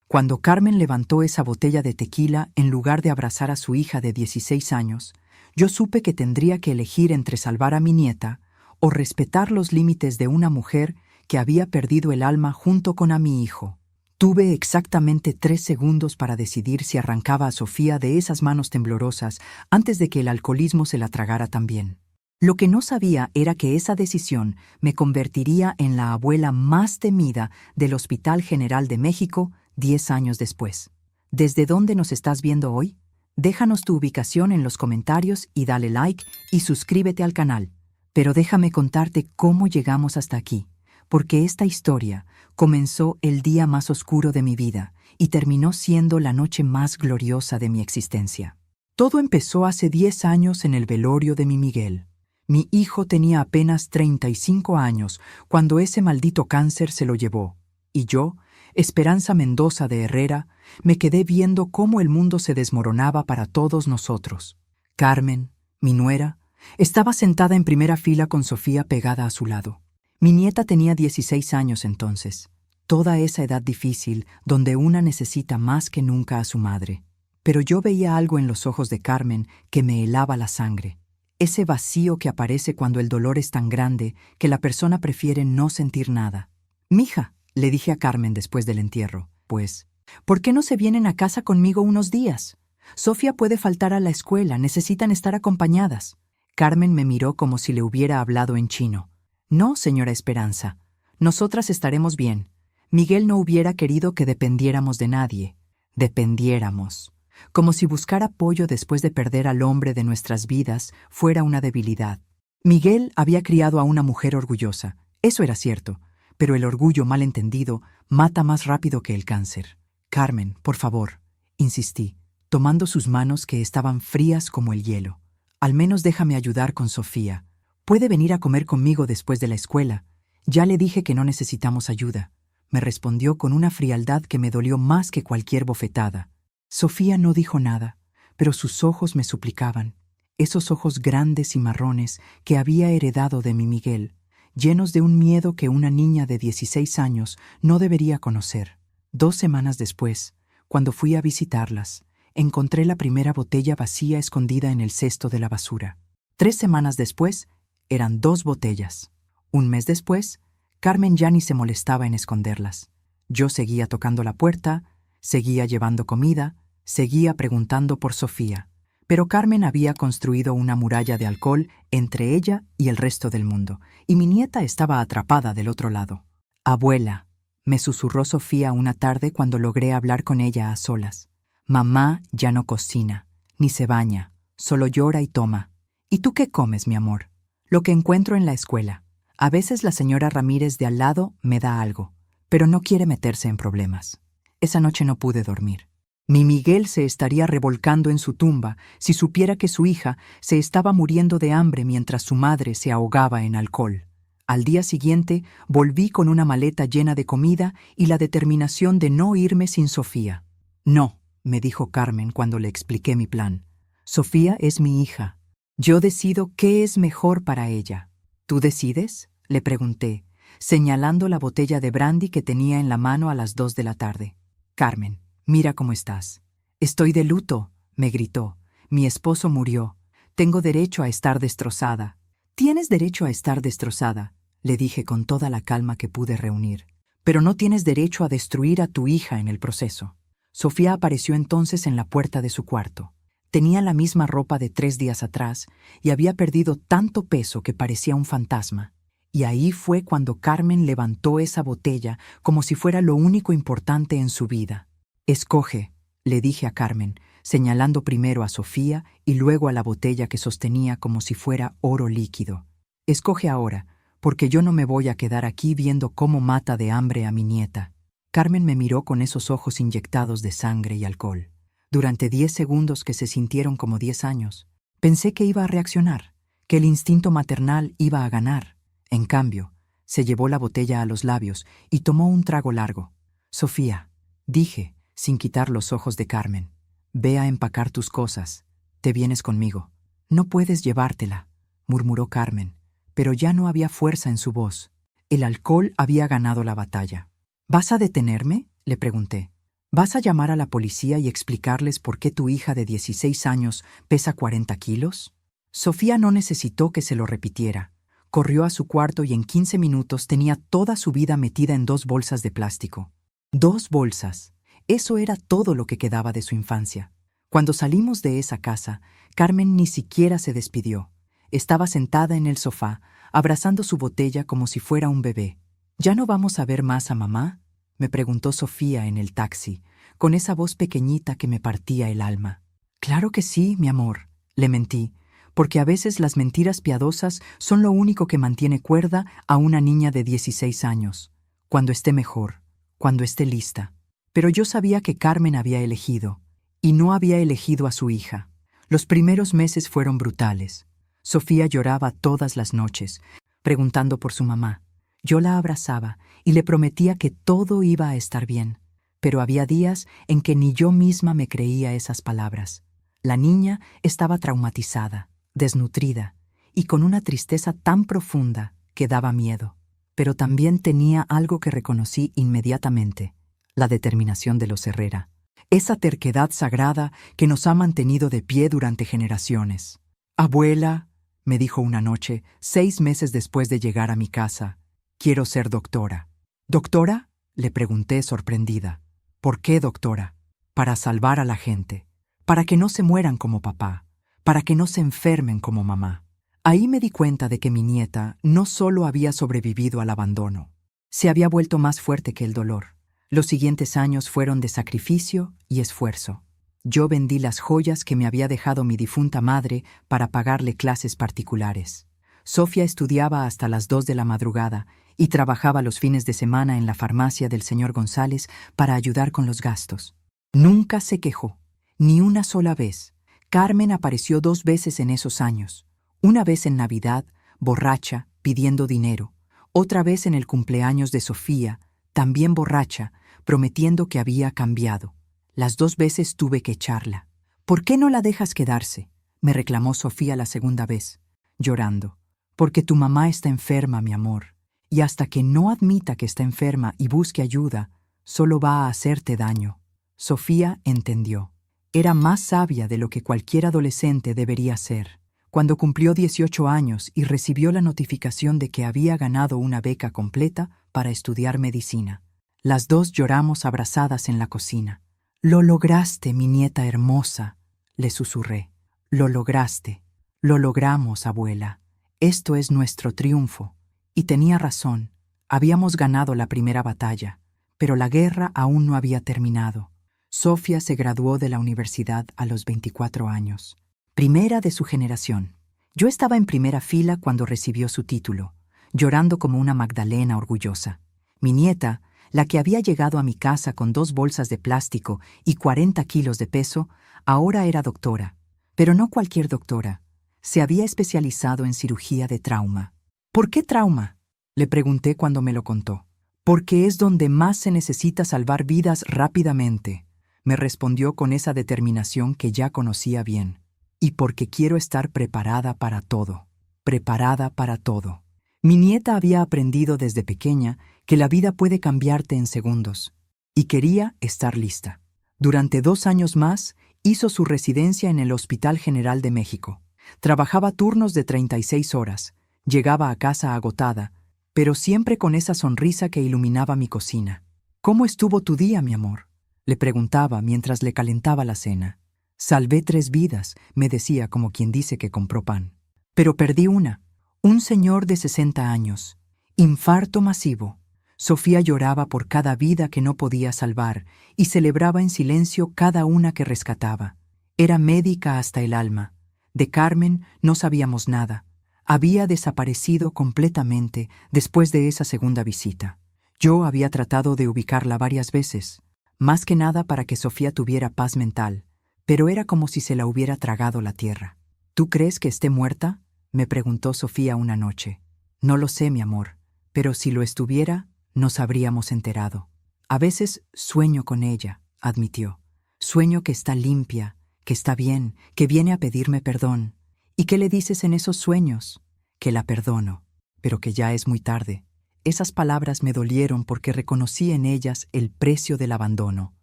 Cuando Carmen levantó esa botella de tequila en lugar de abrazar a su hija de 16 años, yo supe que tendría que elegir entre salvar a mi nieta o respetar los límites de una mujer que había perdido el alma junto con a mi hijo. Tuve exactamente 3 segundos para decidir si arrancaba a Sofía de esas manos temblorosas antes de que el alcoholismo se la tragara también. Lo que no sabía era que esa decisión me convertiría en la abuela más temida del Hospital General de México 10 años después. ¿Desde dónde nos estás viendo hoy? Déjanos tu ubicación en los comentarios y dale like y suscríbete al canal. Pero déjame contarte cómo llegamos hasta aquí, porque esta historia comenzó el día más oscuro de mi vida y terminó siendo la noche más gloriosa de mi existencia. Todo empezó hace 10 años en el velorio de mi Miguel. Mi hijo tenía apenas 35 años cuando ese maldito cáncer se lo llevó, y yo, Esperanza Mendoza de Herrera, me quedé viendo cómo el mundo se desmoronaba para todos nosotros. Carmen, mi nuera, estaba sentada en primera fila con Sofía pegada a su lado. Mi nieta tenía 16 años entonces, toda esa edad difícil donde una necesita más que nunca a su madre. Pero yo veía algo en los ojos de Carmen que me helaba la sangre. Ese vacío que aparece cuando el dolor es tan grande que la persona prefiere no sentir nada. «Mija», le dije a Carmen después del entierro, pues, «¿por qué no se vienen a casa conmigo unos días? Sofía puede faltar a la escuela, necesitan estar acompañadas». Carmen me miró como si le hubiera hablado en chino. «No, señora Esperanza, nosotras estaremos bien. Miguel no hubiera querido que dependiéramos de nadie. Dependiéramos. Como si buscar apoyo después de perder al hombre de nuestras vidas fuera una debilidad. Miguel había criado a una mujer orgullosa, eso era cierto, pero el orgullo mal entendido mata más rápido que el cáncer. Carmen, por favor», insistí, tomando sus manos que estaban frías como el hielo. «Al menos déjame ayudar con Sofía. Puede venir a comer conmigo después de la escuela. Ya le dije que no necesitamos ayuda», me respondió con una frialdad que me dolió más que cualquier bofetada. Sofía no dijo nada, pero sus ojos me suplicaban, esos ojos grandes y marrones que había heredado de mi Miguel, llenos de un miedo que una niña de 16 años no debería conocer. 2 semanas después, cuando fui a visitarlas, encontré la primera botella vacía escondida en el cesto de la basura. 3 semanas después, eran 2 botellas. Un mes después, Carmen ya ni se molestaba en esconderlas. Yo seguía tocando la puerta, seguía llevando comida, seguía preguntando por Sofía. Pero Carmen había construido una muralla de alcohol entre ella y el resto del mundo, y mi nieta estaba atrapada del otro lado. «Abuela», me susurró Sofía una tarde cuando logré hablar con ella a solas. «Mamá ya no cocina, ni se baña, solo llora y toma. ¿Y tú qué comes, mi amor?» «Lo que encuentro en la escuela. A veces la señora Ramírez de al lado me da algo, pero no quiere meterse en problemas. Esa noche no pude dormir. Mi Miguel se estaría revolcando en su tumba si supiera que su hija se estaba muriendo de hambre mientras su madre se ahogaba en alcohol. Al día siguiente volví con una maleta llena de comida y la determinación de no irme sin Sofía. «No», me dijo Carmen cuando le expliqué mi plan. «Sofía es mi hija. Yo decido qué es mejor para ella». «¿Tú decides?», le pregunté, señalando la botella de brandy que tenía en la mano a las 2 de la tarde. «Carmen, mira cómo estás». «Estoy de luto», me gritó. «Mi esposo murió. Tengo derecho a estar destrozada». «Tienes derecho a estar destrozada», le dije con toda la calma que pude reunir. «Pero no tienes derecho a destruir a tu hija en el proceso». Sofía apareció entonces en la puerta de su cuarto. Tenía la misma ropa de 3 días atrás y había perdido tanto peso que parecía un fantasma. Y ahí fue cuando Carmen levantó esa botella como si fuera lo único importante en su vida. «Escoge», le dije a Carmen, señalando primero a Sofía y luego a la botella que sostenía como si fuera oro líquido. «Escoge ahora, porque yo no me voy a quedar aquí viendo cómo mata de hambre a mi nieta». Carmen me miró con esos ojos inyectados de sangre y alcohol. Durante 10 segundos que se sintieron como 10 años, pensé que iba a reaccionar, que el instinto maternal iba a ganar. En cambio, se llevó la botella a los labios y tomó un trago largo. «Sofía», dije, sin quitar los ojos de Carmen, «ve a empacar tus cosas. Te vienes conmigo». «No puedes llevártela», murmuró Carmen, pero ya no había fuerza en su voz. El alcohol había ganado la batalla. «¿Vas a detenerme?», le pregunté. ¿Vas a llamar a la policía y explicarles por qué tu hija de 16 años pesa 40 kilos? Sofía no necesitó que se lo repitiera. Corrió a su cuarto y en 15 minutos tenía toda su vida metida en 2 bolsas de plástico. 2 bolsas. Eso era todo lo que quedaba de su infancia. Cuando salimos de esa casa, Carmen ni siquiera se despidió. Estaba sentada en el sofá, abrazando su botella como si fuera un bebé. ¿Ya no vamos a ver más a mamá?, me preguntó Sofía en el taxi, con esa voz pequeñita que me partía el alma. Claro que sí, mi amor, le mentí, porque a veces las mentiras piadosas son lo único que mantiene cuerda a una niña de 16 años, cuando esté mejor, cuando esté lista. Pero yo sabía que Carmen había elegido, y no había elegido a su hija. Los primeros meses fueron brutales. Sofía lloraba todas las noches, preguntando por su mamá. Yo la abrazaba y le prometía que todo iba a estar bien, pero había días en que ni yo misma me creía esas palabras. La niña estaba traumatizada, desnutrida y con una tristeza tan profunda que daba miedo. Pero también tenía algo que reconocí inmediatamente: la determinación de los Herrera. Esa terquedad sagrada que nos ha mantenido de pie durante generaciones. «Abuela», me dijo una noche, 6 meses después de llegar a mi casa, «quiero ser doctora». «¿Doctora?», le pregunté sorprendida. «¿Por qué, doctora?». «Para salvar a la gente, para que no se mueran como papá, para que no se enfermen como mamá». Ahí me di cuenta de que mi nieta no solo había sobrevivido al abandono, se había vuelto más fuerte que el dolor. Los siguientes años fueron de sacrificio y esfuerzo. Yo vendí las joyas que me había dejado mi difunta madre para pagarle clases particulares. Sofía estudiaba hasta las 2 de la madrugada y trabajaba los fines de semana en la farmacia del señor González para ayudar con los gastos. Nunca se quejó, ni una sola vez. Carmen apareció 2 veces en esos años. Una vez en Navidad, borracha, pidiendo dinero. Otra vez en el cumpleaños de Sofía, también borracha, prometiendo que había cambiado. Las 2 veces tuve que echarla. «¿Por qué no la dejas quedarse?», me reclamó Sofía la segunda vez, llorando. «Porque tu mamá está enferma, mi amor, y hasta que no admita que está enferma y busque ayuda, solo va a hacerte daño». Sofía entendió. Era más sabia de lo que cualquier adolescente debería ser. Cuando cumplió 18 años y recibió la notificación de que había ganado una beca completa para estudiar medicina, las 2 lloramos abrazadas en la cocina. «Lo lograste, mi nieta hermosa», le susurré. «Lo lograste. Lo logramos, abuela. Esto es nuestro triunfo». Y tenía razón. Habíamos ganado la primera batalla, pero la guerra aún no había terminado. Sofía se graduó de la universidad a los 24 años. Primera de su generación. Yo estaba en primera fila cuando recibió su título, llorando como una Magdalena orgullosa. Mi nieta, la que había llegado a mi casa con 2 bolsas de plástico y 40 kilos de peso, ahora era doctora. Pero no cualquier doctora. Se había especializado en cirugía de trauma. «¿Por qué trauma?», le pregunté cuando me lo contó. «Porque es donde más se necesita salvar vidas rápidamente», me respondió con esa determinación que ya conocía bien. «Y porque quiero estar preparada para todo. Preparada para todo». Mi nieta había aprendido desde pequeña que la vida puede cambiarte en segundos, y quería estar lista. Durante 2 años más, hizo su residencia en el Hospital General de México. Trabajaba turnos de 36 horas, llegaba a casa agotada, pero siempre con esa sonrisa que iluminaba mi cocina. «¿Cómo estuvo tu día, mi amor?», le preguntaba mientras le calentaba la cena. «Salvé 3 vidas», me decía como quien dice que compró pan. «Pero perdí una. Un señor de 60 años. Infarto masivo». Sofía lloraba por cada vida que no podía salvar y celebraba en silencio cada una que rescataba. Era médica hasta el alma. De Carmen no sabíamos nada. Había desaparecido completamente después de esa segunda visita. Yo había tratado de ubicarla varias veces, más que nada para que Sofía tuviera paz mental, pero era como si se la hubiera tragado la tierra. «¿Tú crees que esté muerta?», me preguntó Sofía una noche. «No lo sé, mi amor, pero si lo estuviera, nos habríamos enterado. A veces sueño con ella», admitió. «Sueño que está limpia, que está bien, que viene a pedirme perdón. ¿Y qué le dices en esos sueños?». «Que la perdono, pero que ya es muy tarde». Esas palabras me dolieron porque reconocí en ellas el precio del abandono.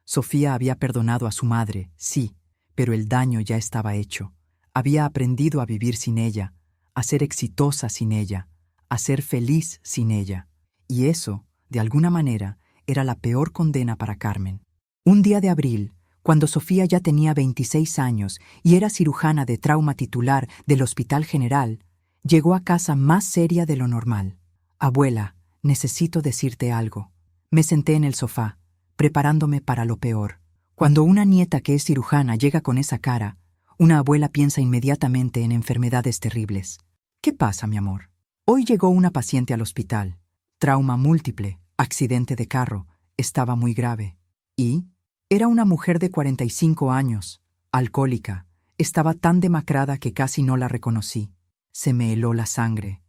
Sofía había perdonado a su madre, sí, pero el daño ya estaba hecho. Había aprendido a vivir sin ella, a ser exitosa sin ella, a ser feliz sin ella. Y eso, de alguna manera, era la peor condena para Carmen. Un día de abril, cuando Sofía ya tenía 26 años y era cirujana de trauma titular del Hospital General, llegó a casa más seria de lo normal. «Abuela, necesito decirte algo». Me senté en el sofá, preparándome para lo peor. Cuando una nieta que es cirujana llega con esa cara, una abuela piensa inmediatamente en enfermedades terribles. «¿Qué pasa, mi amor?» Hoy llegó una paciente al hospital. Trauma múltiple, accidente de carro, estaba muy grave. ¿Y? Era una mujer de 45 años, alcohólica. Estaba tan demacrada que casi no la reconocí. Se me heló la sangre.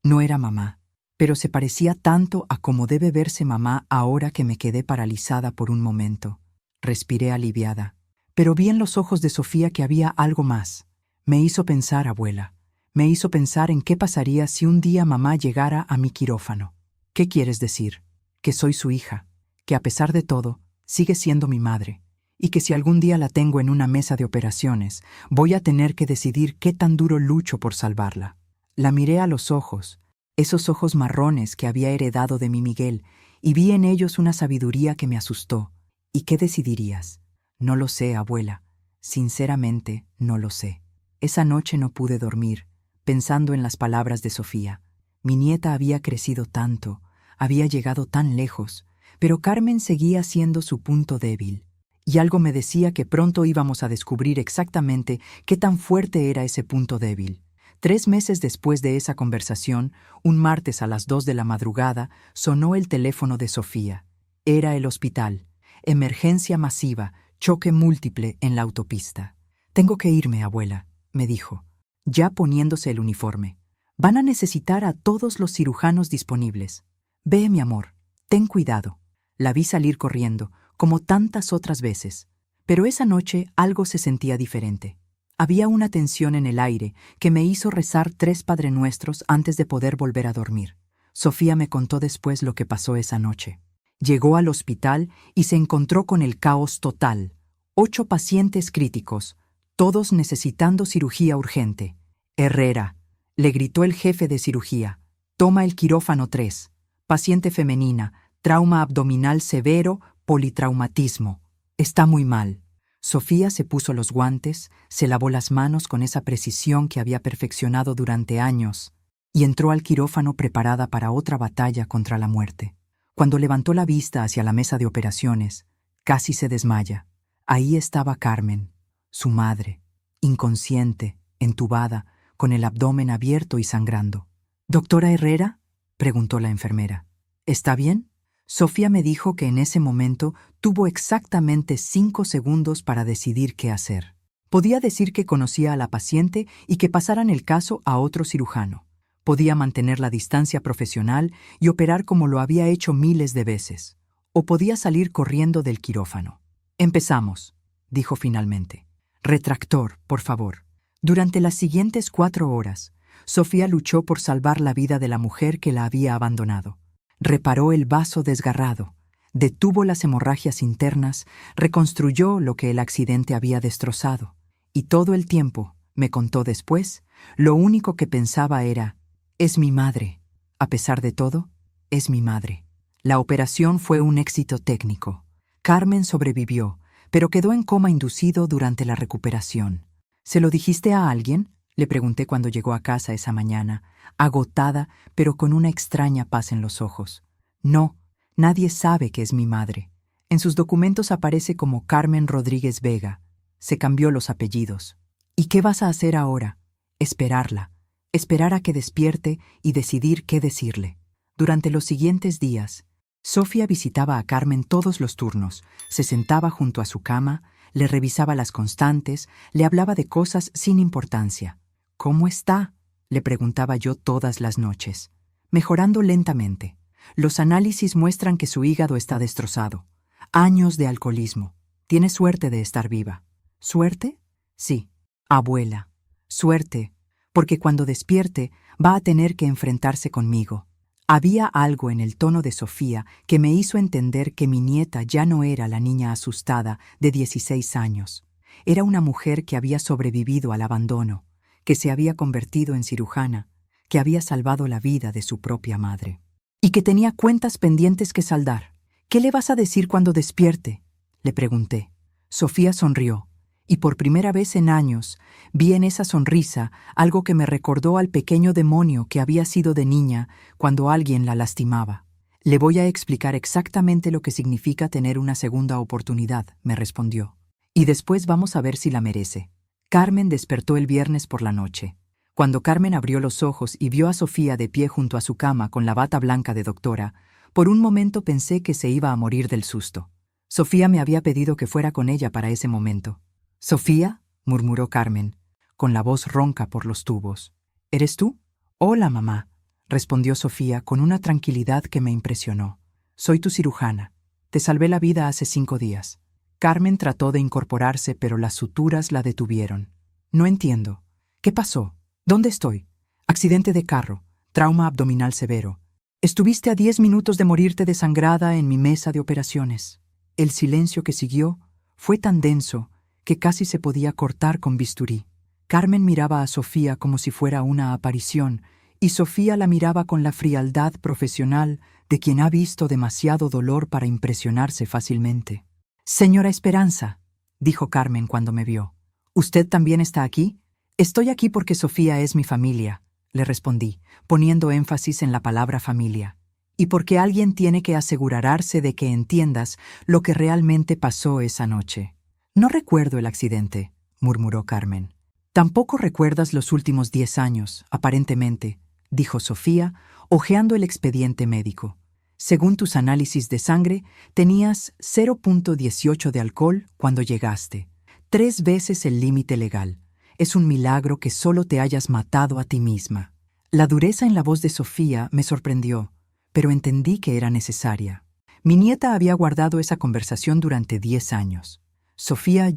No era mamá, pero se parecía tanto a como debe verse mamá ahora que me quedé paralizada por un momento. Respiré aliviada, pero vi en los ojos de Sofía que había algo más. Me hizo pensar, abuela. Me hizo pensar en qué pasaría si un día mamá llegara a mi quirófano. ¿Qué quieres decir? Que soy su hija, que a pesar de todo, sigue siendo mi madre, y que si algún día la tengo en una mesa de operaciones, voy a tener que decidir qué tan duro lucho por salvarla. La miré a los ojos, esos ojos marrones que había heredado de mi Miguel, y vi en ellos una sabiduría que me asustó. ¿Y qué decidirías? No lo sé, abuela. Sinceramente, no lo sé. Esa noche no pude dormir, pensando en las palabras de Sofía. Mi nieta había crecido tanto, había llegado tan lejos, pero Carmen seguía siendo su punto débil. Y algo me decía que pronto íbamos a descubrir exactamente qué tan fuerte era ese punto débil. 3 meses después de esa conversación, un martes a las 2 de la madrugada, sonó el teléfono de Sofía. Era el hospital. Emergencia masiva, choque múltiple en la autopista. «Tengo que irme, abuela», me dijo, ya poniéndose el uniforme. «Van a necesitar a todos los cirujanos disponibles. Ve, mi amor, ten cuidado». La vi salir corriendo, como tantas otras veces. Pero esa noche algo se sentía diferente. Había una tensión en el aire que me hizo rezar 3 Padrenuestros antes de poder volver a dormir. Sofía me contó después lo que pasó esa noche. Llegó al hospital y se encontró con el caos total. 8 pacientes críticos, todos necesitando cirugía urgente. «Herrera», le gritó el jefe de cirugía, «toma el quirófano 3. Paciente femenina, trauma abdominal severo, politraumatismo. Está muy mal». Sofía se puso los guantes, se lavó las manos con esa precisión que había perfeccionado durante años y entró al quirófano preparada para otra batalla contra la muerte. Cuando levantó la vista hacia la mesa de operaciones, casi se desmaya. Ahí estaba Carmen, su madre, inconsciente, entubada, con el abdomen abierto y sangrando. «¿Doctora Herrera?», preguntó la enfermera. «¿Está bien?». Sofía me dijo que en ese momento tuvo exactamente 5 segundos para decidir qué hacer. Podía decir que conocía a la paciente y que pasaran el caso a otro cirujano. Podía mantener la distancia profesional y operar como lo había hecho miles de veces. O podía salir corriendo del quirófano. «Empezamos», dijo finalmente. «Retractor, por favor». Durante las siguientes 4 horas, Sofía luchó por salvar la vida de la mujer que la había abandonado. Reparó el vaso desgarrado, detuvo las hemorragias internas, reconstruyó lo que el accidente había destrozado. Y todo el tiempo, me contó después, lo único que pensaba era: «Es mi madre. A pesar de todo, es mi madre». La operación fue un éxito técnico. Carmen sobrevivió, pero quedó en coma inducido durante la recuperación. «¿Se lo dijiste a alguien?», le pregunté cuando llegó a casa esa mañana, agotada, pero con una extraña paz en los ojos. «No, nadie sabe que es mi madre. En sus documentos aparece como Carmen Rodríguez Vega. Se cambió los apellidos». «¿Y qué vas a hacer ahora?». «Esperarla. Esperar a que despierte y decidir qué decirle». Durante los siguientes días, Sofía visitaba a Carmen todos los turnos, se sentaba junto a su cama, le revisaba las constantes, le hablaba de cosas sin importancia. «¿Cómo está?», le preguntaba yo todas las noches. «Mejorando lentamente. Los análisis muestran que su hígado está destrozado. Años de alcoholismo. Tiene suerte de estar viva». «¿Suerte?». «Sí, abuela. Suerte, porque cuando despierte va a tener que enfrentarse conmigo. Había algo en el tono de Sofía que me hizo entender que mi nieta ya no era la niña asustada de 16 años. Era una mujer que había sobrevivido al abandono, que se había convertido en cirujana, que había salvado la vida de su propia madre. Y que tenía cuentas pendientes que saldar. «¿Qué le vas a decir cuando despierte?», le pregunté. Sofía sonrió, y por primera vez en años vi en esa sonrisa algo que me recordó al pequeño demonio que había sido de niña cuando alguien la lastimaba. «Le voy a explicar exactamente lo que significa tener una segunda oportunidad», me respondió. «Y después vamos a ver si la merece». Carmen despertó el viernes por la noche. Cuando Carmen abrió los ojos y vio a Sofía de pie junto a su cama con la bata blanca de doctora, por un momento pensé que se iba a morir del susto. Sofía me había pedido que fuera con ella para ese momento. «¿Sofía?», murmuró Carmen, con la voz ronca por los tubos. «¿Eres tú?». «Hola, mamá», respondió Sofía con una tranquilidad que me impresionó. «Soy tu cirujana. Te salvé la vida hace 5 días». Carmen trató de incorporarse, pero las suturas la detuvieron. «No entiendo. ¿Qué pasó? ¿Dónde estoy? Accidente de carro, trauma abdominal severo. Estuviste a 10 minutos de morirte desangrada en mi mesa de operaciones». El silencio que siguió fue tan denso que casi se podía cortar con bisturí. Carmen miraba a Sofía como si fuera una aparición, y Sofía la miraba con la frialdad profesional de quien ha visto demasiado dolor para impresionarse fácilmente. «Señora Esperanza», dijo Carmen cuando me vio. «¿Usted también está aquí?». «Estoy aquí porque Sofía es mi familia», le respondí, poniendo énfasis en la palabra familia. «Y porque alguien tiene que asegurarse de que entiendas lo que realmente pasó esa noche». «No recuerdo el accidente», murmuró Carmen. «Tampoco recuerdas los últimos 10 años, aparentemente», dijo Sofía, hojeando el expediente médico. «Según tus análisis de sangre, tenías 0.18 de alcohol cuando llegaste, 3 veces el límite legal. Es un milagro que solo te hayas matado a ti misma». La dureza en la voz de Sofía me sorprendió, pero entendí que era necesaria. Mi nieta había guardado esa conversación durante 10 años. «Sofía,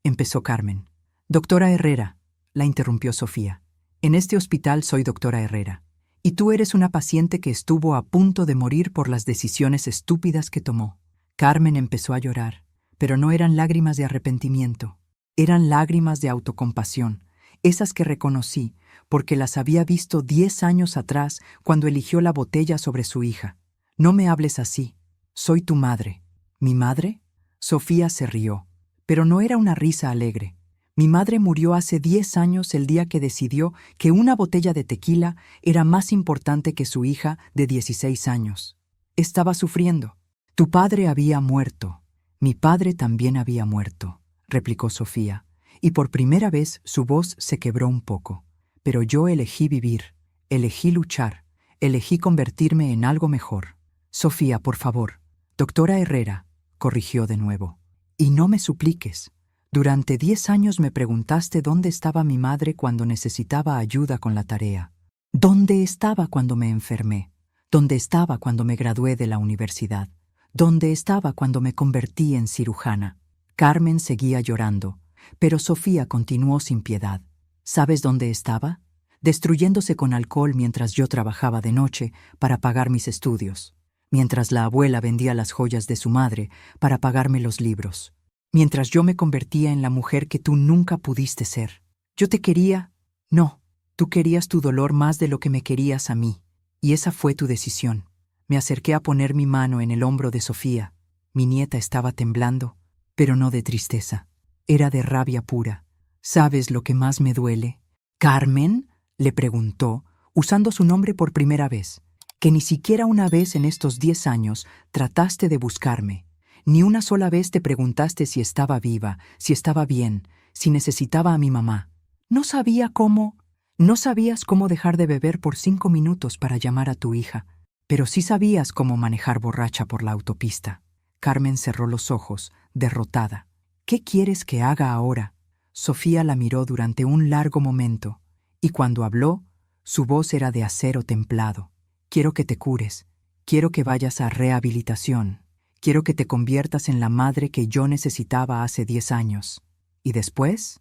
empezó Carmen. «Doctora Herrera», la interrumpió Sofía. «En este hospital soy doctora Herrera. Y tú eres una paciente que estuvo a punto de morir por las decisiones estúpidas que tomó». Carmen empezó a llorar, pero no eran lágrimas de arrepentimiento. Eran lágrimas de autocompasión, esas que reconocí porque las había visto 10 años atrás cuando eligió la botella sobre su hija. «No me hables así. Soy tu madre». «¿Mi madre?». Sofía se rió, pero no era una risa alegre. «Mi madre murió hace 10 años el día que decidió que una botella de tequila era más importante que su hija de 16 años. Estaba sufriendo. Tu padre había muerto. Mi padre también había muerto», replicó Sofía, y por primera vez su voz se quebró un poco. «Pero yo elegí vivir, elegí luchar, elegí convertirme en algo mejor». «Sofía, por favor». «Doctora Herrera», corrigió de nuevo. «Y no me supliques. Durante 10 años me preguntaste dónde estaba mi madre cuando necesitaba ayuda con la tarea. ¿Dónde estaba cuando me enfermé? ¿Dónde estaba cuando me gradué de la universidad? ¿Dónde estaba cuando me convertí en cirujana?». Carmen seguía llorando, pero Sofía continuó sin piedad. «¿Sabes dónde estaba? Destruyéndose con alcohol mientras yo trabajaba de noche para pagar mis estudios, mientras la abuela vendía las joyas de su madre para pagarme los libros, mientras yo me convertía en la mujer que tú nunca pudiste ser. Yo te quería. No, tú querías tu dolor más de lo que me querías a mí, y esa fue tu decisión». Me acerqué a poner mi mano en el hombro de Sofía. Mi nieta estaba temblando, pero no de tristeza. Era de rabia pura. «¿Sabes lo que más me duele?». «¿Carmen?», le preguntó, usando su nombre por primera vez. «Que ni siquiera una vez en estos 10 años trataste de buscarme. Ni una sola vez te preguntaste si estaba viva, si estaba bien, si necesitaba a mi mamá. No sabías cómo dejar de beber por 5 minutos para llamar a tu hija, pero sí sabías cómo manejar borracha por la autopista». Carmen cerró los ojos, derrotada. «¿Qué quieres que haga ahora?». Sofía la miró durante un largo momento, y cuando habló, su voz era de acero templado. «Quiero que te cures, quiero que vayas a rehabilitación, quiero que te conviertas en la madre que yo necesitaba hace 10 años. Y después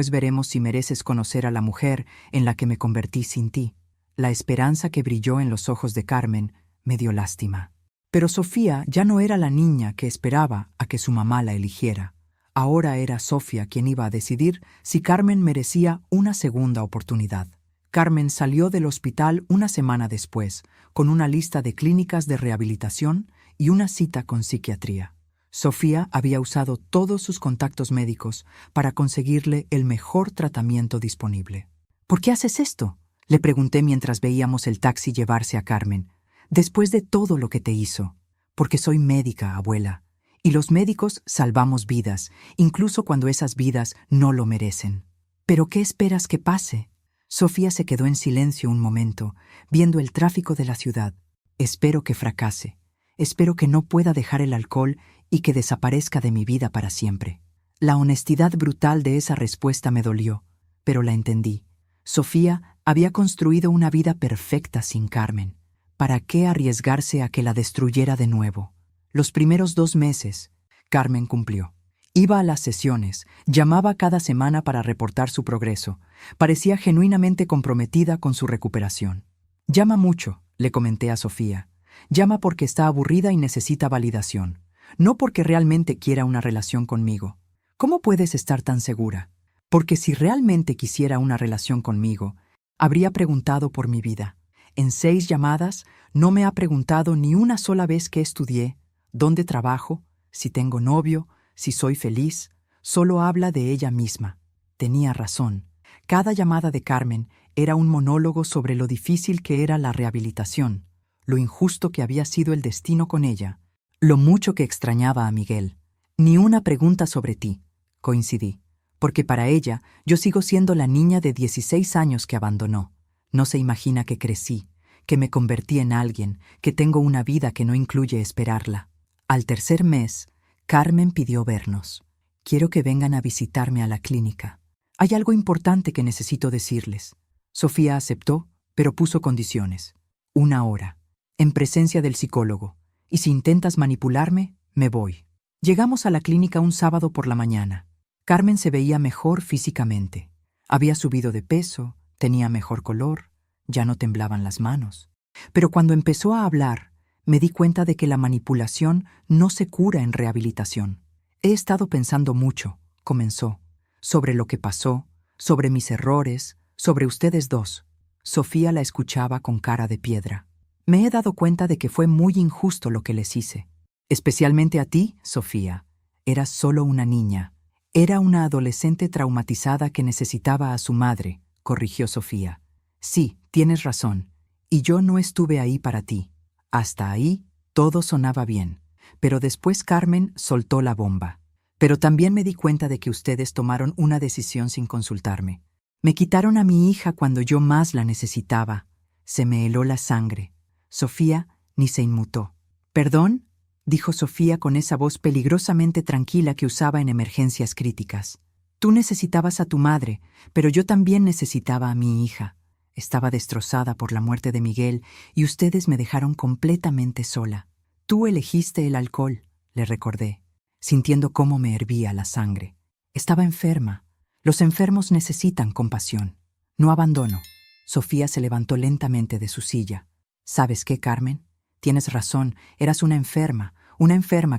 veremos si mereces conocer a la mujer en la que me convertí sin ti, La esperanza que brilló en los ojos de Carmen me dio lástima. Pero Sofía ya no era la niña que esperaba a que su mamá la eligiera. Ahora era Sofía quien iba a decidir si Carmen merecía una segunda oportunidad. Carmen salió del hospital una semana después, con una lista de clínicas de rehabilitación y una cita con psiquiatría. Sofía había usado todos sus contactos médicos para conseguirle el mejor tratamiento disponible. ¿Por qué haces esto?, le pregunté mientras veíamos el taxi llevarse a Carmen. Después de todo lo que te hizo. Porque soy médica, abuela. Y los médicos salvamos vidas, incluso cuando esas vidas no lo merecen. ¿Pero qué esperas que pase? Sofía se quedó en silencio un momento, viendo el tráfico de la ciudad. Espero que fracase. Espero que no pueda dejar el alcohol y que desaparezca de mi vida para siempre. La honestidad brutal de esa respuesta me dolió, pero la entendí. Sofía había construido una vida perfecta sin Carmen. ¿Para qué arriesgarse a que la destruyera de nuevo? Los primeros 2 meses, Carmen cumplió. Iba a las sesiones, llamaba cada semana para reportar su progreso. Parecía genuinamente comprometida con su recuperación. Llama mucho, le comenté a Sofía. Llama porque está aburrida y necesita validación. No porque realmente quiera una relación conmigo. ¿Cómo puedes estar tan segura? Porque si realmente quisiera una relación conmigo, habría preguntado por mi vida. En 6 llamadas no me ha preguntado ni una sola vez qué estudié, dónde trabajo, si tengo novio, si soy feliz. Solo habla de ella misma. Tenía razón. Cada llamada de Carmen era un monólogo sobre lo difícil que era la rehabilitación, lo injusto que había sido el destino con ella, lo mucho que extrañaba a Miguel. Ni una pregunta sobre ti, coincidí, porque para ella yo sigo siendo la niña de 16 años que abandonó. No se imagina que crecí, que me convertí en alguien, que tengo una vida que no incluye esperarla. Al 3er mes, Carmen pidió vernos. Quiero que vengan a visitarme a la clínica. Hay algo importante que necesito decirles. Sofía aceptó, pero puso condiciones. 1 hora, en presencia del psicólogo, y si intentas manipularme, me voy. Llegamos a la clínica un sábado por la mañana. Carmen se veía mejor físicamente. Había subido de peso, tenía mejor color, ya no temblaban las manos. Pero cuando empezó a hablar, me di cuenta de que la manipulación no se cura en rehabilitación. He estado pensando mucho, comenzó, sobre lo que pasó, sobre mis errores, sobre ustedes dos. Sofía la escuchaba con cara de piedra. Me he dado cuenta de que fue muy injusto lo que les hice. Especialmente a ti, Sofía. Eras solo una niña. Era una adolescente traumatizada que necesitaba a su madre, corrigió Sofía. Sí, tienes razón. Y yo no estuve ahí para ti. Hasta ahí, todo sonaba bien. Pero después Carmen soltó la bomba. Pero también me di cuenta de que ustedes tomaron una decisión sin consultarme. Me quitaron a mi hija cuando yo más la necesitaba. Se me heló la sangre. Sofía ni se inmutó. ¿Perdón?, dijo Sofía con esa voz peligrosamente tranquila que usaba en emergencias críticas. Tú necesitabas a tu madre, pero yo también necesitaba a mi hija. Estaba destrozada por la muerte de Miguel y ustedes me dejaron completamente sola. Tú elegiste el alcohol, le recordé, sintiendo cómo me hervía la sangre. Estaba enferma. Los enfermos necesitan compasión, no abandono. Sofía se levantó lentamente de su silla. ¿Sabes qué, Carmen? Tienes razón, eras una enferma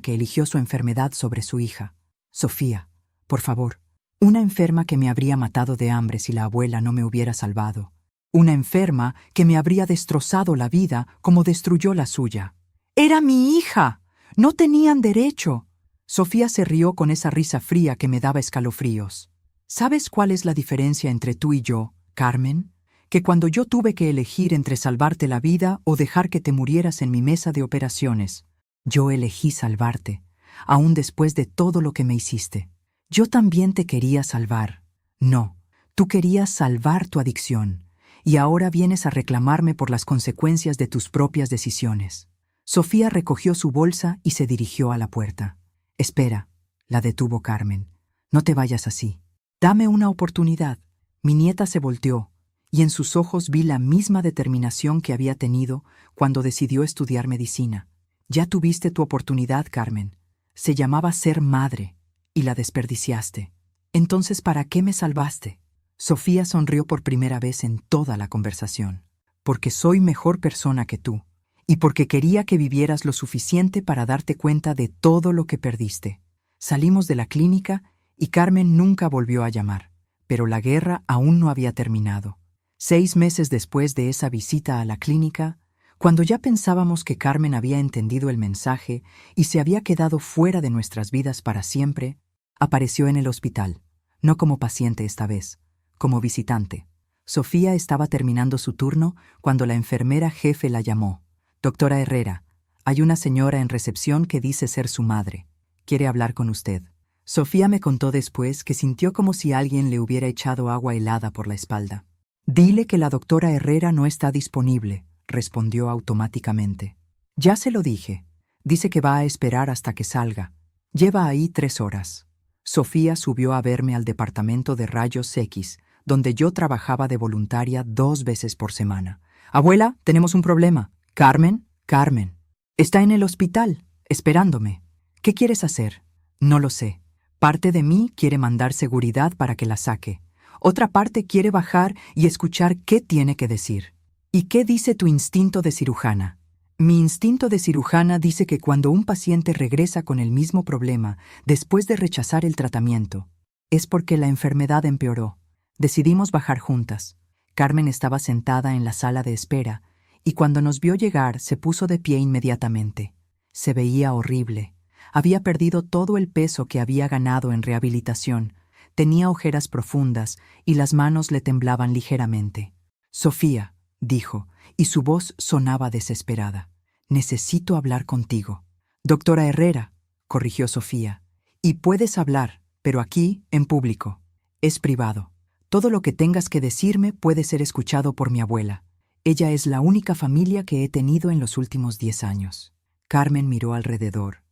que eligió su enfermedad sobre su hija. Sofía, por favor, una enferma que me habría matado de hambre si la abuela no me hubiera salvado. Una enferma que me habría destrozado la vida como destruyó la suya. ¡Era mi hija! ¡No tenían derecho! Sofía se rió con esa risa fría que me daba escalofríos. ¿Sabes cuál es la diferencia entre tú y yo, Carmen? Que cuando yo tuve que elegir entre salvarte la vida o dejar que te murieras en mi mesa de operaciones, yo elegí salvarte, aún después de todo lo que me hiciste. Yo también te quería salvar. No, tú querías salvar tu adicción, y ahora vienes a reclamarme por las consecuencias de tus propias decisiones. Sofía recogió su bolsa y se dirigió a la puerta. Espera, la detuvo Carmen. No te vayas así. Dame una oportunidad. Mi nieta se volteó, y en sus ojos vi la misma determinación que había tenido cuando decidió estudiar medicina. Ya tuviste tu oportunidad, Carmen. Se llamaba ser madre, y la desperdiciaste. Entonces, ¿para qué me salvaste? Sofía sonrió por primera vez en toda la conversación. porque soy mejor persona que tú, y porque quería que vivieras lo suficiente para darte cuenta de todo lo que perdiste. Salimos de la clínica y Carmen nunca volvió a llamar, pero la guerra aún no había terminado. 6 meses después de esa visita a la clínica, cuando ya pensábamos que Carmen había entendido el mensaje y se había quedado fuera de nuestras vidas para siempre, apareció en el hospital, no como paciente esta vez, como visitante. Sofía estaba terminando su turno cuando la enfermera jefe la llamó. «Doctora Herrera, hay una señora en recepción que dice ser su madre. Quiere hablar con usted». Sofía me contó después que sintió como si alguien le hubiera echado agua helada por la espalda. «Dile que la doctora Herrera no está disponible», respondió automáticamente. «Ya se lo dije. Dice que va a esperar hasta que salga. Lleva ahí 3 horas». Sofía subió a verme al departamento de rayos X, donde yo trabajaba de voluntaria 2 veces por semana. «Abuela, tenemos un problema». «Carmen, Carmen. Está en el hospital, esperándome. ¿Qué quieres hacer?» «No lo sé. Parte de mí quiere mandar seguridad para que la saque. Otra parte quiere bajar y escuchar qué tiene que decir». «¿Y qué dice tu instinto de cirujana?» «Mi instinto de cirujana dice que cuando un paciente regresa con el mismo problema después de rechazar el tratamiento, es porque la enfermedad empeoró». Decidimos bajar juntas. Carmen estaba sentada en la sala de espera y cuando nos vio llegar se puso de pie inmediatamente. Se veía horrible. Había perdido todo el peso que había ganado en rehabilitación. Tenía ojeras profundas y las manos le temblaban ligeramente. «Sofía», dijo, y su voz sonaba desesperada. «Necesito hablar contigo». «Doctora Herrera», corrigió Sofía. «Y puedes hablar, pero aquí, en público. Es privado. Todo lo que tengas que decirme puede ser escuchado por mi abuela. Ella es la única familia que he tenido en los últimos 10 años». Carmen miró alrededor,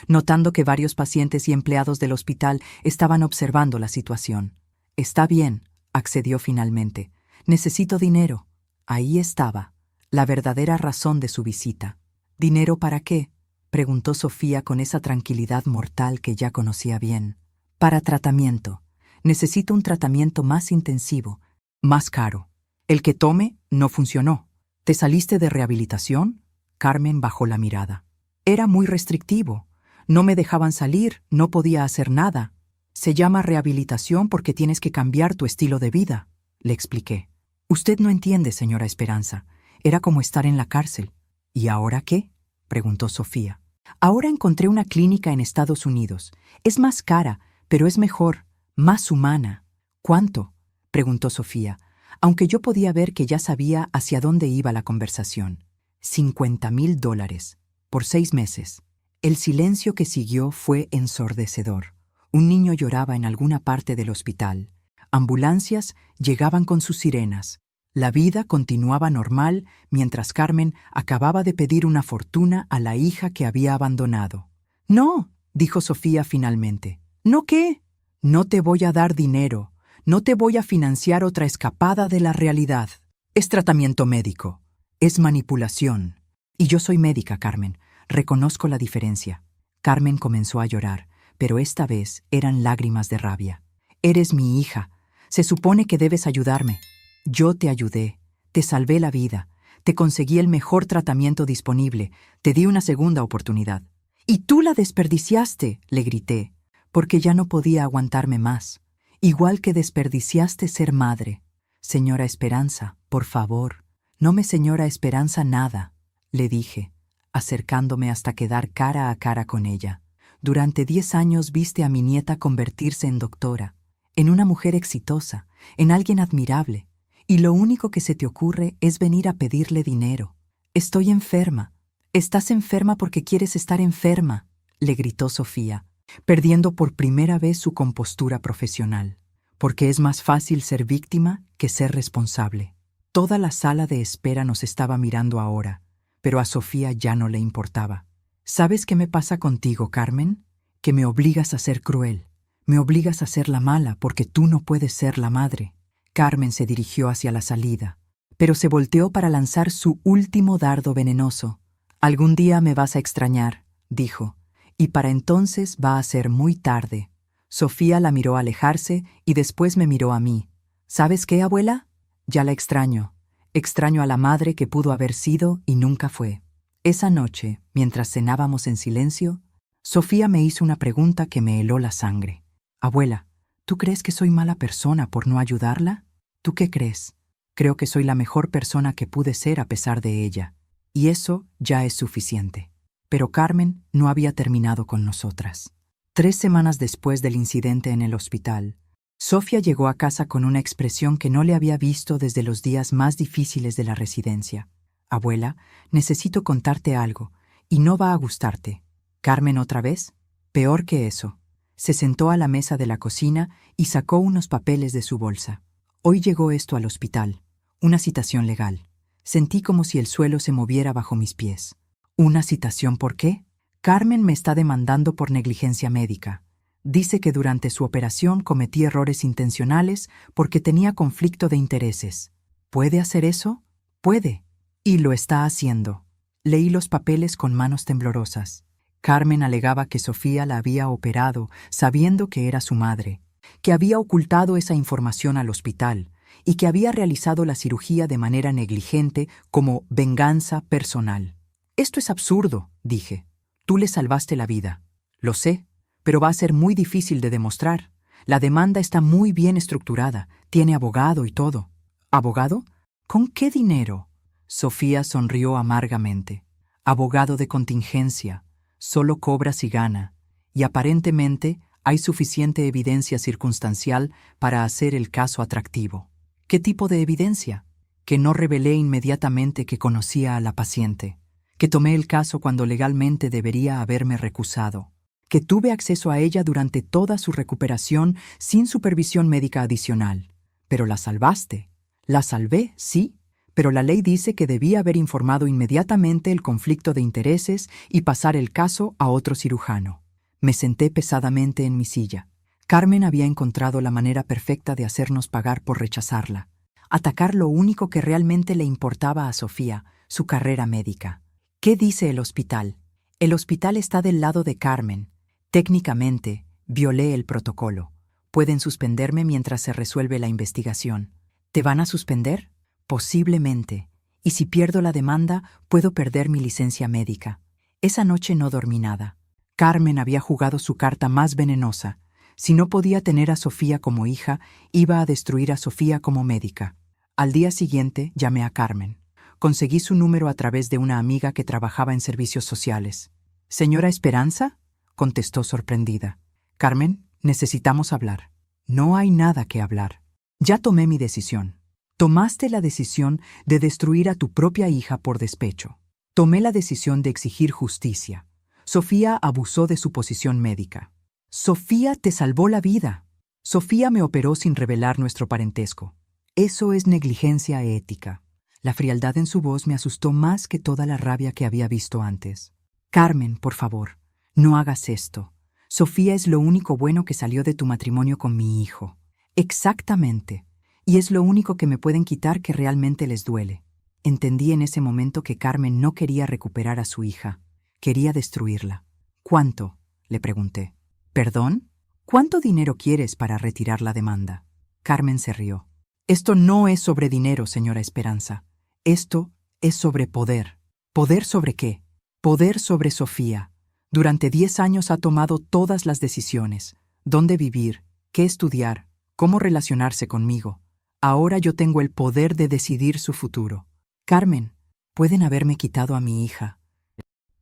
notando que varios pacientes y empleados del hospital estaban observando la situación. «Está bien», accedió finalmente. «Necesito dinero». Ahí estaba, la verdadera razón de su visita. «¿Dinero para qué?», preguntó Sofía con esa tranquilidad mortal que ya conocía bien. «Para tratamiento. Necesito un tratamiento más intensivo, más caro. El que tome no funcionó». «¿Te saliste de rehabilitación?». Carmen bajó la mirada. «Era muy restrictivo. No me dejaban salir, no podía hacer nada. Se llama rehabilitación porque tienes que cambiar tu estilo de vida», le expliqué. «Usted no entiende, señora Esperanza. Era como estar en la cárcel». «¿Y ahora qué?», preguntó Sofía. «Ahora encontré una clínica en Estados Unidos. Es más cara, pero es mejor, más humana». «¿Cuánto?», preguntó Sofía, aunque yo podía ver que ya sabía hacia dónde iba la conversación. $50,000, por 6 meses. El silencio que siguió fue ensordecedor. Un niño lloraba en alguna parte del hospital. Ambulancias llegaban con sus sirenas. La vida continuaba normal mientras Carmen acababa de pedir una fortuna a la hija que había abandonado. «No», dijo Sofía finalmente. «¿No qué?». «No te voy a dar dinero. No te voy a financiar otra escapada de la realidad. Es tratamiento médico. Es manipulación. Y yo soy médica, Carmen. Reconozco la diferencia». Carmen comenzó a llorar, pero esta vez eran lágrimas de rabia. «Eres mi hija. Se supone que debes ayudarme. Yo te ayudé. Te salvé la vida. Te conseguí el mejor tratamiento disponible. Te di una segunda oportunidad. Y tú la desperdiciaste», le grité, porque ya no podía aguantarme más. «Igual que desperdiciaste ser madre». «Señora Esperanza, por favor». «No me señora Esperanza nada», le dije, acercándome hasta quedar cara a cara con ella. «Durante 10 años viste a mi nieta convertirse en doctora, en una mujer exitosa, en alguien admirable, y lo único que se te ocurre es venir a pedirle dinero. Estoy enferma». «Estás enferma porque quieres estar enferma», le gritó Sofía, perdiendo por primera vez su compostura profesional, «porque es más fácil ser víctima que ser responsable». Toda la sala de espera nos estaba mirando ahora, pero a Sofía ya no le importaba. «¿Sabes qué me pasa contigo, Carmen? Que me obligas a ser cruel. Me obligas a ser la mala porque tú no puedes ser la madre». Carmen se dirigió hacia la salida, pero se volteó para lanzar su último dardo venenoso. «Algún día me vas a extrañar», dijo, «y para entonces va a ser muy tarde». Sofía la miró alejarse y después me miró a mí. «¿Sabes qué, abuela? Ya la extraño. Extraño a la madre que pudo haber sido y nunca fue. Esa noche, mientras cenábamos en silencio, Sofía me hizo una pregunta que me heló la sangre. Abuela, ¿tú crees que soy mala persona por no ayudarla? ¿Tú qué crees? Creo que soy la mejor persona que pude ser a pesar de ella. Y eso ya es suficiente. Pero Carmen no había terminado con nosotras. 3 semanas después del incidente en el hospital, Sofía llegó a casa con una expresión que no le había visto desde los días más difíciles de la residencia. Abuela, necesito contarte algo, y no va a gustarte. ¿Carmen otra vez? Peor que eso. Se sentó a la mesa de la cocina y sacó unos papeles de su bolsa. Hoy llegó esto al hospital. Una citación legal. Sentí como si el suelo se moviera bajo mis pies. ¿Una citación por qué? Carmen me está demandando por negligencia médica. Dice que durante su operación cometí errores intencionales porque tenía conflicto de intereses. ¿Puede hacer eso? Puede. Y lo está haciendo. Leí los papeles con manos temblorosas. Carmen alegaba que Sofía la había operado sabiendo que era su madre, que había ocultado esa información al hospital y que había realizado la cirugía de manera negligente como venganza personal. Esto es absurdo, dije. Tú le salvaste la vida. Lo sé, pero va a ser muy difícil de demostrar. La demanda está muy bien estructurada, tiene abogado y todo. ¿Abogado? ¿Con qué dinero? Sofía sonrió amargamente. Abogado de contingencia. Solo cobra si gana, y aparentemente hay suficiente evidencia circunstancial para hacer el caso atractivo. ¿Qué tipo de evidencia? Que no revelé inmediatamente que conocía a la paciente, que tomé el caso cuando legalmente debería haberme recusado, que tuve acceso a ella durante toda su recuperación sin supervisión médica adicional. Pero la salvaste. La salvé, sí, pero la ley dice que debía haber informado inmediatamente el conflicto de intereses y pasar el caso a otro cirujano. Me senté pesadamente en mi silla. Carmen había encontrado la manera perfecta de hacernos pagar por rechazarla. Atacar lo único que realmente le importaba a Sofía, su carrera médica. ¿Qué dice el hospital? El hospital está del lado de Carmen. Técnicamente, violé el protocolo. Pueden suspenderme mientras se resuelve la investigación. ¿Te van a suspender? Posiblemente. Y si pierdo la demanda, puedo perder mi licencia médica. Esa noche no dormí nada. Carmen había jugado su carta más venenosa. Si no podía tener a Sofía como hija, iba a destruir a Sofía como médica. Al día siguiente llamé a Carmen. Conseguí su número a través de una amiga que trabajaba en servicios sociales. «¿Señora Esperanza?», contestó sorprendida. «Carmen, necesitamos hablar». «No hay nada que hablar. Ya tomé mi decisión». «Tomaste la decisión de destruir a tu propia hija por despecho». «Tomé la decisión de exigir justicia». «Sofía abusó de su posición médica». «Sofía te salvó la vida». «Sofía me operó sin revelar nuestro parentesco». «Eso es negligencia ética». La frialdad en su voz me asustó más que toda la rabia que había visto antes. «Carmen, por favor, no hagas esto. Sofía es lo único bueno que salió de tu matrimonio con mi hijo». «Exactamente. Y es lo único que me pueden quitar que realmente les duele». Entendí en ese momento que Carmen no quería recuperar a su hija. Quería destruirla. «¿Cuánto?», le pregunté. «¿Perdón? ¿Cuánto dinero quieres para retirar la demanda?». Carmen se rió. «Esto no es sobre dinero, señora Esperanza. Esto es sobre poder». ¿Poder sobre qué? Poder sobre Sofía. Durante 10 años ha tomado todas las decisiones. Dónde vivir, qué estudiar, cómo relacionarse conmigo. Ahora yo tengo el poder de decidir su futuro. Carmen, pueden haberme quitado a mi hija,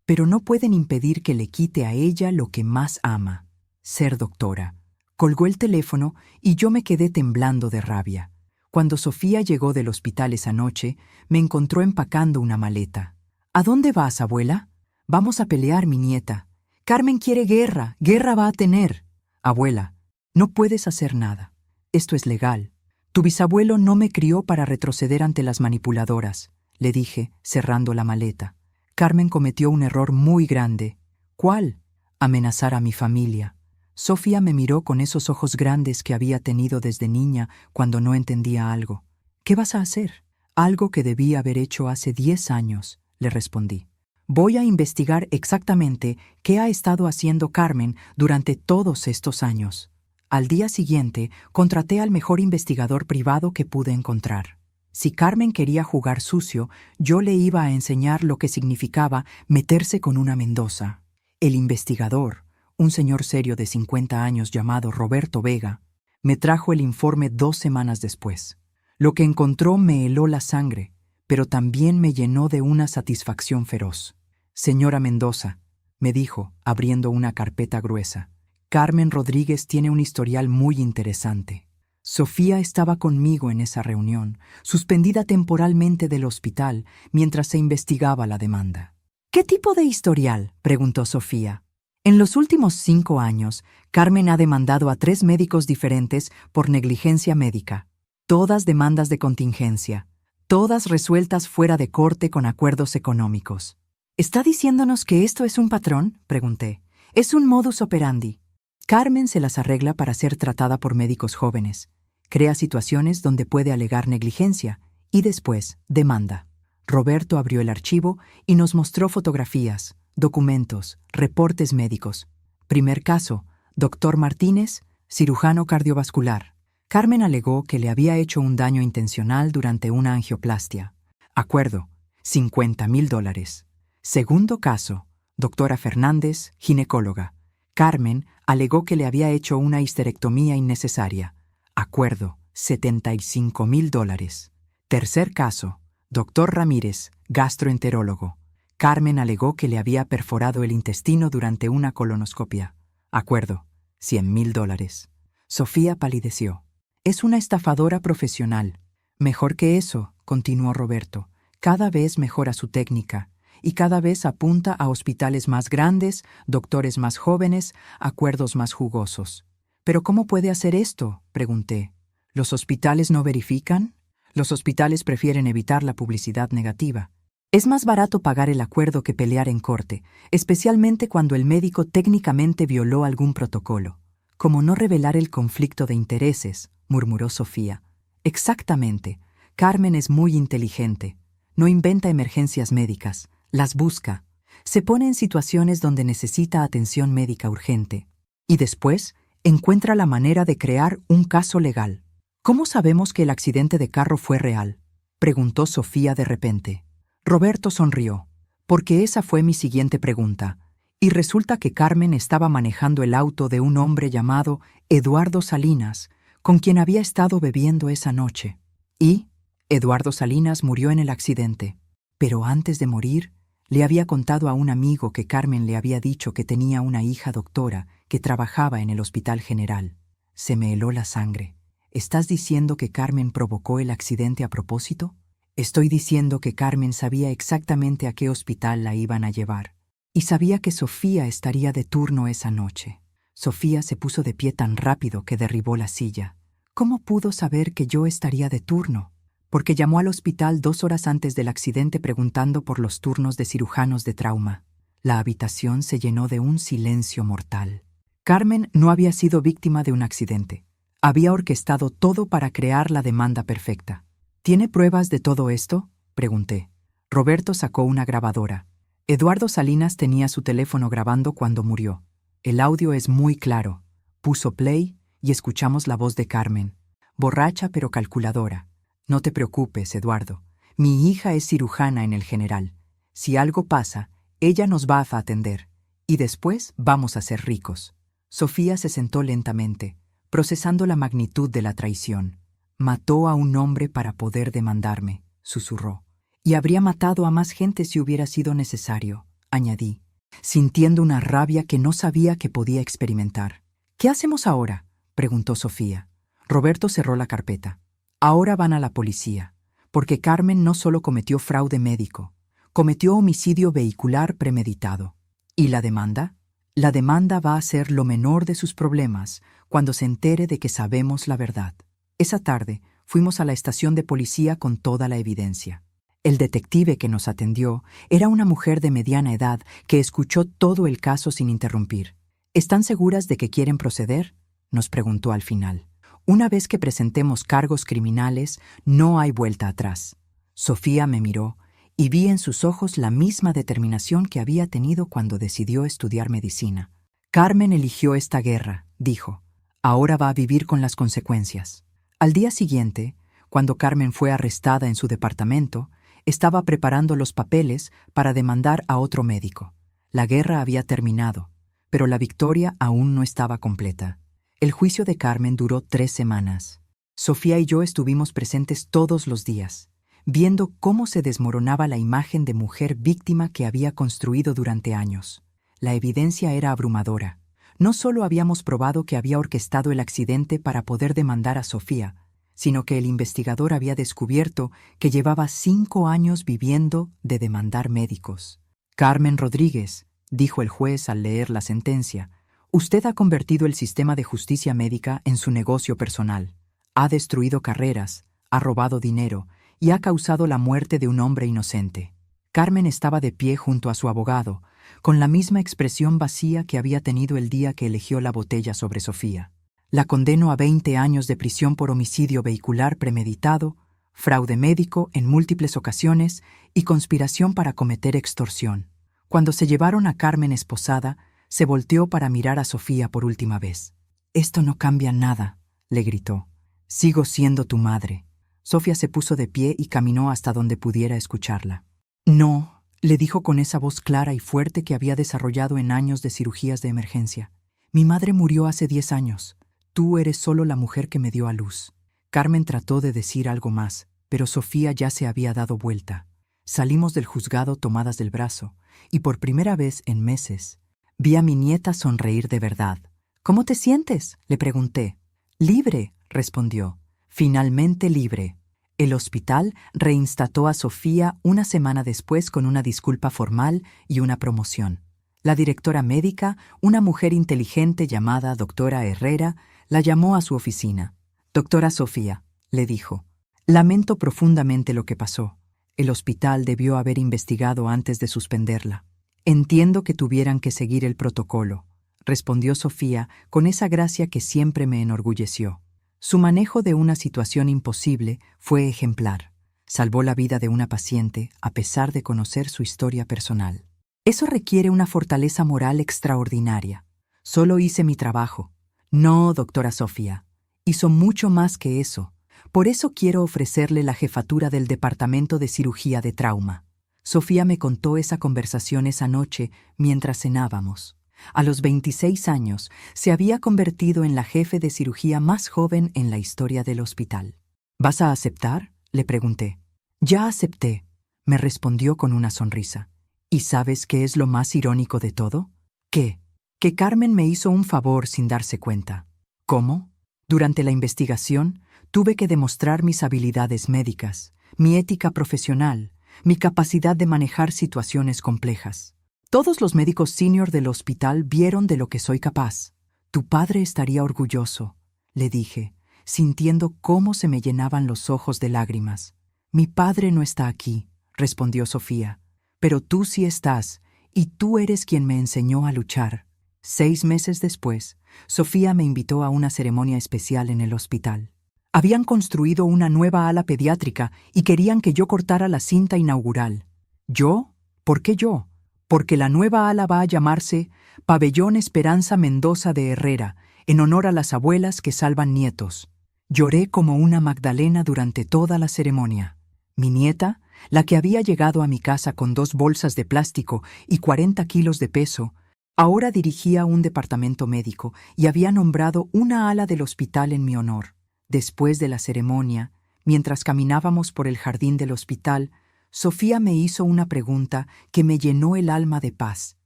pero no pueden impedir que le quite a ella lo que más ama, ser doctora. Colgó el teléfono y yo me quedé temblando de rabia. Cuando Sofía llegó del hospital esa noche, me encontró empacando una maleta. «¿A dónde vas, abuela?» «Vamos a pelear, mi nieta. Carmen quiere guerra, guerra va a tener». «Abuela, no puedes hacer nada. Esto es legal. Tu bisabuelo no me crió para retroceder ante las manipuladoras», le dije, cerrando la maleta. Carmen cometió un error muy grande. «¿Cuál?». «Amenazar a mi familia». Sofía me miró con esos ojos grandes que había tenido desde niña cuando no entendía algo. «¿Qué vas a hacer?». «Algo que debí haber hecho hace 10 años», le respondí. «Voy a investigar exactamente qué ha estado haciendo Carmen durante todos estos años». Al día siguiente, contraté al mejor investigador privado que pude encontrar. Si Carmen quería jugar sucio, yo le iba a enseñar lo que significaba meterse con una Mendoza. El investigador, un señor serio de 50 años llamado Roberto Vega, me trajo el informe 2 semanas después. Lo que encontró me heló la sangre, pero también me llenó de una satisfacción feroz. Señora Mendoza, me dijo, abriendo una carpeta gruesa, Carmen Rodríguez tiene un historial muy interesante. Sofía estaba conmigo en esa reunión, suspendida temporalmente del hospital mientras se investigaba la demanda. ¿Qué tipo de historial?, preguntó Sofía. En los últimos 5 años, Carmen ha demandado a 3 médicos diferentes por negligencia médica. Todas demandas de contingencia, todas resueltas fuera de corte con acuerdos económicos. ¿Está diciéndonos que esto es un patrón?, pregunté. Es un modus operandi. Carmen se las arregla para ser tratada por médicos jóvenes. Crea situaciones donde puede alegar negligencia y después demanda. Roberto abrió el archivo y nos mostró fotografías, documentos, reportes médicos. Primer caso, Dr. Martínez, cirujano cardiovascular. Carmen alegó que le había hecho un daño intencional durante una angioplastia. Acuerdo, $50,000. Segundo caso, doctora Fernández, ginecóloga. Carmen alegó que le había hecho una histerectomía innecesaria. Acuerdo, $75,000. Tercer caso, doctor Ramírez, gastroenterólogo. Carmen alegó que le había perforado el intestino durante una colonoscopia. Acuerdo, $100,000. Sofía palideció. Es una estafadora profesional. Mejor que eso, continuó Roberto. Cada vez mejora su técnica y cada vez apunta a hospitales más grandes, doctores más jóvenes, acuerdos más jugosos. ¿Pero cómo puede hacer esto?, pregunté. ¿Los hospitales no verifican? Los hospitales prefieren evitar la publicidad negativa. Es más barato pagar el acuerdo que pelear en corte, especialmente cuando el médico técnicamente violó algún protocolo. Como no revelar el conflicto de intereses, murmuró Sofía. Exactamente. Carmen es muy inteligente. No inventa emergencias médicas. Las busca. Se pone en situaciones donde necesita atención médica urgente. Y después encuentra la manera de crear un caso legal. ¿Cómo sabemos que el accidente de carro fue real?, preguntó Sofía de repente. Roberto sonrió, porque esa fue mi siguiente pregunta. Y resulta que Carmen estaba manejando el auto de un hombre llamado Eduardo Salinas, con quien había estado bebiendo esa noche. Y Eduardo Salinas murió en el accidente. Pero antes de morir, le había contado a un amigo que Carmen le había dicho que tenía una hija doctora que trabajaba en el Hospital General. Se me heló la sangre. ¿Estás diciendo que Carmen provocó el accidente a propósito? Estoy diciendo que Carmen sabía exactamente a qué hospital la iban a llevar. Y sabía que Sofía estaría de turno esa noche. Sofía se puso de pie tan rápido que derribó la silla. ¿Cómo pudo saber que yo estaría de turno? Porque llamó al hospital 2 horas antes del accidente preguntando por los turnos de cirujanos de trauma. La habitación se llenó de un silencio mortal. Carmen no había sido víctima de un accidente. Había orquestado todo para crear la demanda perfecta. ¿Tiene pruebas de todo esto?, pregunté. Roberto sacó una grabadora. Eduardo Salinas tenía su teléfono grabando cuando murió. El audio es muy claro. Puso play y escuchamos la voz de Carmen. Borracha pero calculadora. No te preocupes, Eduardo. Mi hija es cirujana en el General. Si algo pasa, ella nos va a atender. Y después vamos a ser ricos. Sofía se sentó lentamente, procesando la magnitud de la traición. Mató a un hombre para poder demandarme, susurró. Y habría matado a más gente si hubiera sido necesario, añadí, sintiendo una rabia que no sabía que podía experimentar. ¿Qué hacemos ahora?, preguntó Sofía. Roberto cerró la carpeta. Ahora van a la policía, porque Carmen no solo cometió fraude médico, cometió homicidio vehicular premeditado. ¿Y la demanda? La demanda va a ser lo menor de sus problemas cuando se entere de que sabemos la verdad. Esa tarde fuimos a la estación de policía con toda la evidencia. El detective que nos atendió era una mujer de mediana edad que escuchó todo el caso sin interrumpir. ¿Están seguras de que quieren proceder?, nos preguntó al final. Una vez que presentemos cargos criminales, no hay vuelta atrás. Sofía me miró y vi en sus ojos la misma determinación que había tenido cuando decidió estudiar medicina. Carmen eligió esta guerra, dijo. Ahora va a vivir con las consecuencias. Al día siguiente, Cuando Carmen fue arrestada en su departamento, estaba preparando los papeles para demandar a otro médico. La guerra había terminado, pero la victoria aún no estaba completa. El juicio de Carmen duró 3 semanas. Sofía y yo estuvimos presentes todos los días, viendo cómo se desmoronaba la imagen de mujer víctima que había construido durante años. La evidencia era abrumadora. No solo habíamos probado que había orquestado el accidente para poder demandar a Sofía, sino que el investigador había descubierto que llevaba 5 años viviendo de demandar médicos. Carmen Rodríguez, dijo el juez al leer la sentencia, usted ha convertido el sistema de justicia médica en su negocio personal. Ha destruido carreras, ha robado dinero y ha causado la muerte de un hombre inocente. Carmen estaba de pie junto a su abogado, con la misma expresión vacía que había tenido el día que eligió la botella sobre Sofía. La condeno a 20 años de prisión por homicidio vehicular premeditado, fraude médico en múltiples ocasiones y conspiración para cometer extorsión. Cuando se llevaron a Carmen esposada, se volteó para mirar a Sofía por última vez. «Esto no cambia nada», le gritó. «Sigo siendo tu madre». Sofía se puso de pie y caminó hasta donde pudiera escucharla. «No», le dijo con esa voz clara y fuerte que había desarrollado en años de cirugías de emergencia. «Mi madre murió hace 10 años. Tú eres solo la mujer que me dio a luz». Carmen trató de decir algo más, pero Sofía ya se había dado vuelta. Salimos del juzgado tomadas del brazo, y por primera vez en meses, vi a mi nieta sonreír de verdad. «¿Cómo te sientes?», le pregunté. «Libre», respondió. «Finalmente libre». El hospital reinstató a Sofía una semana después con una disculpa formal y una promoción. La directora médica, una mujer inteligente llamada doctora Herrera, la llamó a su oficina. «Doctora Sofía», le dijo, «lamento profundamente lo que pasó. El hospital debió haber investigado antes de suspenderla. Entiendo que tuvieran que seguir el protocolo», respondió Sofía con esa gracia que siempre me enorgulleció. Su manejo de una situación imposible fue ejemplar. Salvó la vida de una paciente a pesar de conocer su historia personal. Eso requiere una fortaleza moral extraordinaria. Solo hice mi trabajo. No, doctora Sofía. Hizo mucho más que eso. Por eso quiero ofrecerle la jefatura del Departamento de Cirugía de Trauma. Sofía me contó esa conversación esa noche mientras cenábamos. A los 26 años, se había convertido en la jefe de cirugía más joven en la historia del hospital. «¿Vas a aceptar?», le pregunté. «Ya acepté», me respondió con una sonrisa. «¿Y sabes qué es lo más irónico de todo? ¿Qué? Que Carmen me hizo un favor sin darse cuenta». «¿Cómo?». «Durante la investigación, tuve que demostrar mis habilidades médicas, mi ética profesional, mi capacidad de manejar situaciones complejas. Todos los médicos senior del hospital vieron de lo que soy capaz. Tu padre estaría orgulloso», le dije, sintiendo cómo se me llenaban los ojos de lágrimas. «Mi padre no está aquí», respondió Sofía, «pero tú sí estás, y tú eres quien me enseñó a luchar». 6 meses después, Sofía me invitó a una ceremonia especial en el hospital. Habían construido una nueva ala pediátrica y querían que yo cortara la cinta inaugural. ¿Yo? ¿Por qué yo? Porque la nueva ala va a llamarse Pabellón Esperanza Mendoza de Herrera, en honor a las abuelas que salvan nietos. Lloré como una Magdalena durante toda la ceremonia. Mi nieta, la que había llegado a mi casa con 2 bolsas de plástico y 40 kilos de peso, ahora dirigía un departamento médico y había nombrado una ala del hospital en mi honor. Después de la ceremonia, mientras caminábamos por el jardín del hospital, Sofía me hizo una pregunta que me llenó el alma de paz.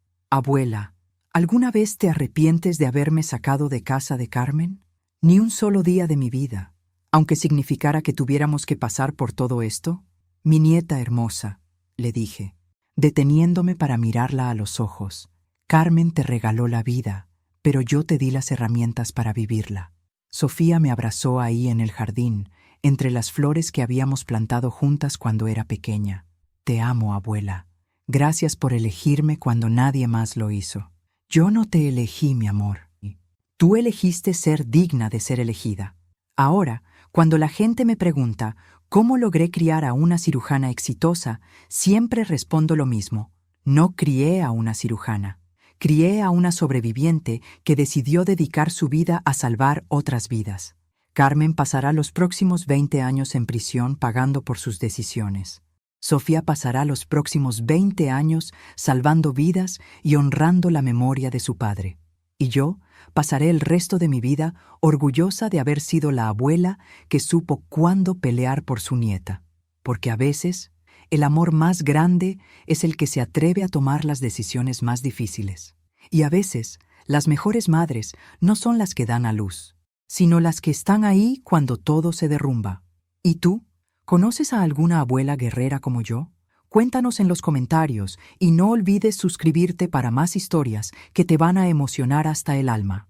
«Abuela, ¿alguna vez te arrepientes de haberme sacado de casa de Carmen?» «Ni un solo día de mi vida, aunque significara que tuviéramos que pasar por todo esto». «Mi nieta hermosa», le dije, deteniéndome para mirarla a los ojos, «Carmen te regaló la vida, pero yo te di las herramientas para vivirla». Sofía me abrazó ahí en el jardín, entre las flores que habíamos plantado juntas cuando era pequeña. «Te amo, abuela. Gracias por elegirme cuando nadie más lo hizo». «Yo no te elegí, mi amor. Tú elegiste ser digna de ser elegida». Ahora, cuando la gente me pregunta cómo logré criar a una cirujana exitosa, siempre respondo lo mismo. No crié a una cirujana. Crié a una sobreviviente que decidió dedicar su vida a salvar otras vidas. Carmen pasará los próximos 20 años en prisión pagando por sus decisiones. Sofía pasará los próximos 20 años salvando vidas y honrando la memoria de su padre. Y yo pasaré el resto de mi vida orgullosa de haber sido la abuela que supo cuándo pelear por su nieta. Porque a veces, el amor más grande es el que se atreve a tomar las decisiones más difíciles. Y a veces, las mejores madres no son las que dan a luz, sino las que están ahí cuando todo se derrumba. ¿Y tú? ¿Conoces a alguna abuela guerrera como yo? Cuéntanos en los comentarios y no olvides suscribirte para más historias que te van a emocionar hasta el alma.